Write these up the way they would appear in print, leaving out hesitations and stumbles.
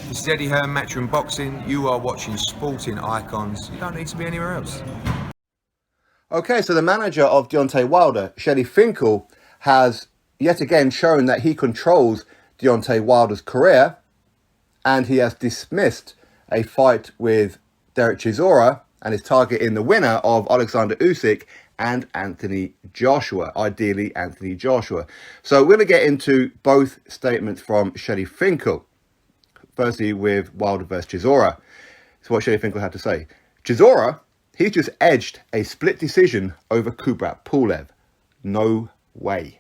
This is Eddie Hearn, Matchroom Boxing. You are watching Sporting Icons. You don't need to be anywhere else. Okay, so the manager of Deontay Wilder, Shelley Finkel, has yet again shown that he controls Deontay Wilder's career, and he has dismissed a fight with Derek Chisora and is targeting the winner of Alexander Usyk and Anthony Joshua, ideally Anthony Joshua. So we're going to get into both statements from Shelley Finkel. Firstly, with Wilder versus Chisora. It's what Shelley Finkel had to say. Chisora, he's just edged a split decision over Kubrat Pulev. No way.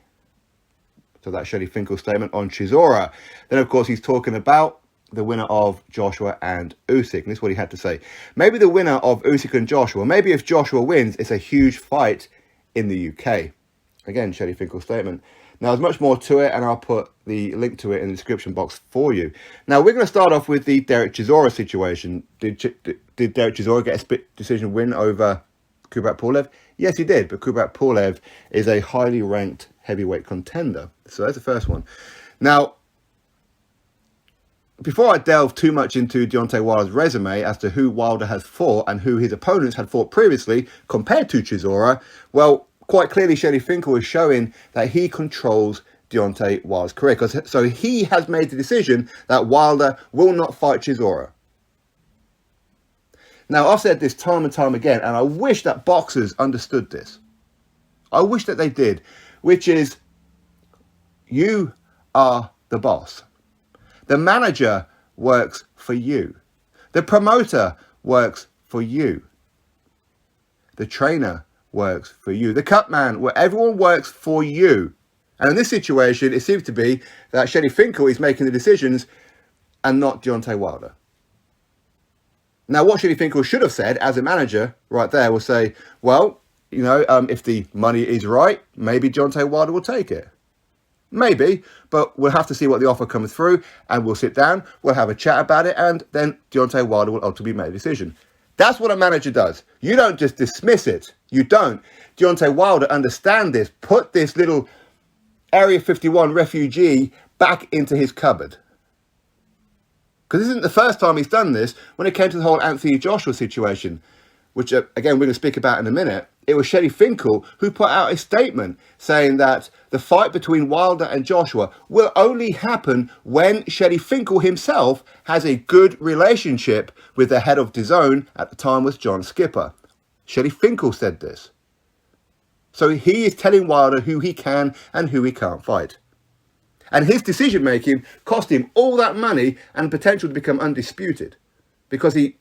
So that's Shelley Finkel's statement on Chisora. Then, of course, he's talking about the winner of Joshua and Usyk. And this is what he had to say. Maybe the winner of Usyk and Joshua, maybe if Joshua wins, it's a huge fight in the UK. Again, Shelley Finkel's statement. Now, there's much more to it, and I'll put the link to it in the description box for you. Now, we're going to start off with the Derek Chisora situation. Did Derek Chisora get a split decision win over Kubrat Pulev? Yes, he did, but Kubrat Pulev is a highly ranked heavyweight contender. So that's the first one. Now, before I delve too much into Deontay Wilder's resume as to who Wilder has fought and who his opponents had fought previously compared to Chisora, well, quite clearly Shelley Finkel is showing that he controls Deontay Wilder's career. So he has made the decision that Wilder will not fight Chisora. Now, I've said this time and time again, and I wish that boxers understood this. I wish that they did, which is, you are the boss. The manager works for you. The promoter works for you. The trainer works for you. The cut man, where everyone works for you. And in this situation, it seems to be that Shelley Finkel is making the decisions and not Deontay Wilder. Now, what Shelley Finkel should have said as a manager right there was say, well, if the money is right, maybe Deontay Wilder will take it. Maybe, but we'll have to see what the offer comes through, and we'll sit down, we'll have a chat about it, and then Deontay Wilder will ultimately make a decision. That's what a manager does. You don't just dismiss it. You don't. Deontay Wilder understand this. Put this little Area 51 refugee back into his cupboard. Because this isn't the first time he's done this. When it came to the whole Anthony Joshua situation, which, again, we're going to speak about in a minute, it was Shelley Finkel who put out a statement saying that the fight between Wilder and Joshua will only happen when Shelley Finkel himself has a good relationship with the head of DAZN, at the time was John Skipper. Shelley Finkel said this. So he is telling Wilder who he can and who he can't fight. And his decision-making cost him all that money and potential to become undisputed, because he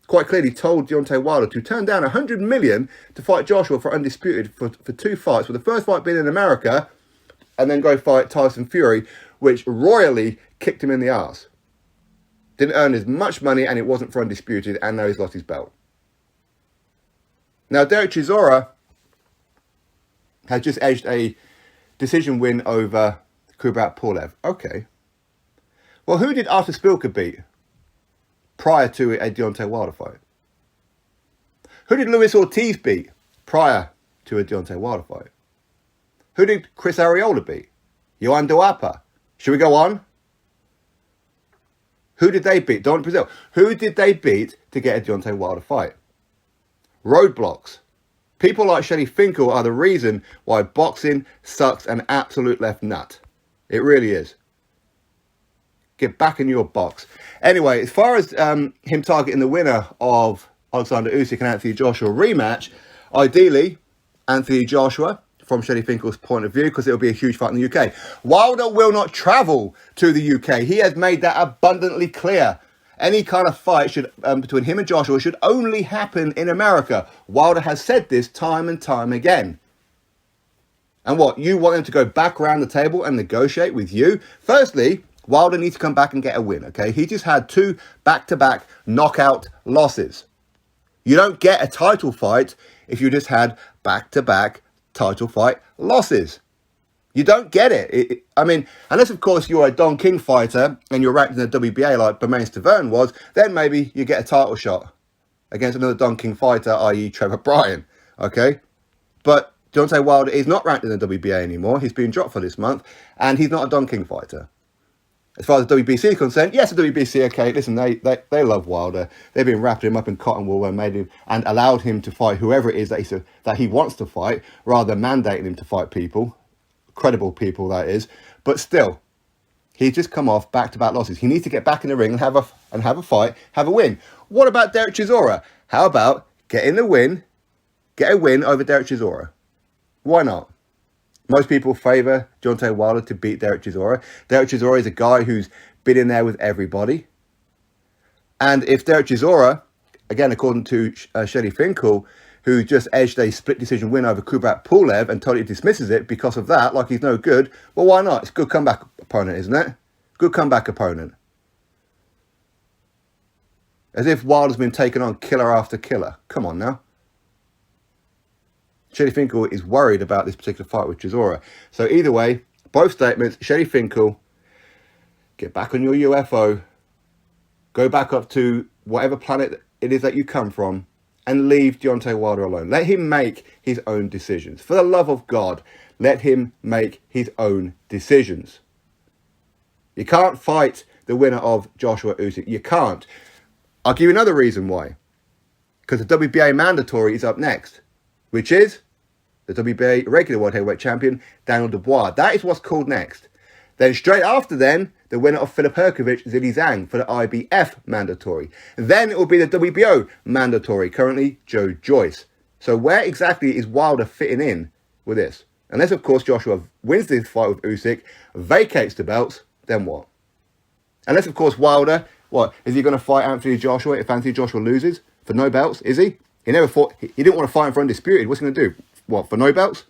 quite clearly told Deontay Wilder to turn down $100 million to fight Joshua for undisputed for 2 fights, with the first fight being in America, and then go fight Tyson Fury, which royally kicked him in the arse. Didn't earn as much money, and it wasn't for undisputed, and now he's lost his belt. Now, Derek Chisora has just edged a decision win over Kubrat Pulev. Okay. Well, who did Artur Szpilka beat prior to a Deontay Wilder fight? Who did Luis Ortiz beat prior to a Deontay Wilder fight? Who did Chris Arreola beat? Joan Duapa. Should we go on? Who did they beat? Don Brazil. Who did they beat to get a Deontay Wilder fight? Roadblocks. People like Shelley Finkel are the reason why boxing sucks an absolute left nut. It really is. Get back in your box. Anyway, as far as him targeting the winner of Alexander Usyk and Anthony Joshua rematch, ideally, Anthony Joshua, from Shelley Finkel's point of view, because it'll be a huge fight in the UK. Wilder will not travel to the UK. He has made that abundantly clear. Any kind of fight between him and Joshua should only happen in America. Wilder has said this time and time again. And what, you want him to go back around the table and negotiate with you? Firstly, Wilder needs to come back and get a win, okay? He just had 2 back-to-back knockout losses. You don't get a title fight if you just had back-to-back title fight losses. You don't get it. I mean, unless, of course, you're a Don King fighter and you're ranked in the WBA like Bermane Stiverne was, then maybe you get a title shot against another Don King fighter, i.e. Trevor Bryan, okay? But Deontay Wilder is not ranked in the WBA anymore. He's been dropped for this month, and he's not a Don King fighter. As far as the WBC is concerned, yes, the WBC, okay, listen, they love Wilder. They've been wrapping him up in cotton wool and made him and allowed him to fight whoever it is that he wants to fight, rather than mandating him to fight people, credible people, that is. But still, he's just come off back-to-back losses. He needs to get back in the ring and have a fight, have a win. What about Derek Chisora? How about get a win over Derek Chisora? Why not? Most people favour Deontay Wilder to beat Derek Chisora. Derek Chisora is a guy who's been in there with everybody. And if Derek Chisora, again, according to Shelly Finkel, who just edged a split decision win over Kubrat Pulev and totally dismisses it because of that, like he's no good, well, why not? It's a good comeback opponent, isn't it? Good comeback opponent. As if Wilder's been taking on killer after killer. Come on now. Shelly Finkel is worried about this particular fight with Chisora. So either way, both statements, Shelly Finkel, get back on your UFO, go back up to whatever planet it is that you come from, and leave Deontay Wilder alone. Let him make his own decisions. For the love of God, let him make his own decisions. You can't fight the winner of Joshua Usyk. You can't. I'll give you another reason why. Because the WBA mandatory is up next, which is the WBA regular world heavyweight champion, Daniel Dubois. That is what's called next. Then straight after then, the winner of Filip Hrgovic, Zili Zhang, for the IBF mandatory. Then it will be the WBO mandatory, currently Joe Joyce. So where exactly is Wilder fitting in with this? Unless, of course, Joshua wins this fight with Usyk, vacates the belts, then what? Unless, of course, Wilder, what, is he going to fight Anthony Joshua if Anthony Joshua loses for no belts? Is he? He never fought, he didn't want to fight him for undisputed. What's he going to do? What, for no belts?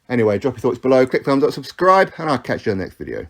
Anyway, drop your thoughts below, click thumbs up, subscribe, and I'll catch you in the next video.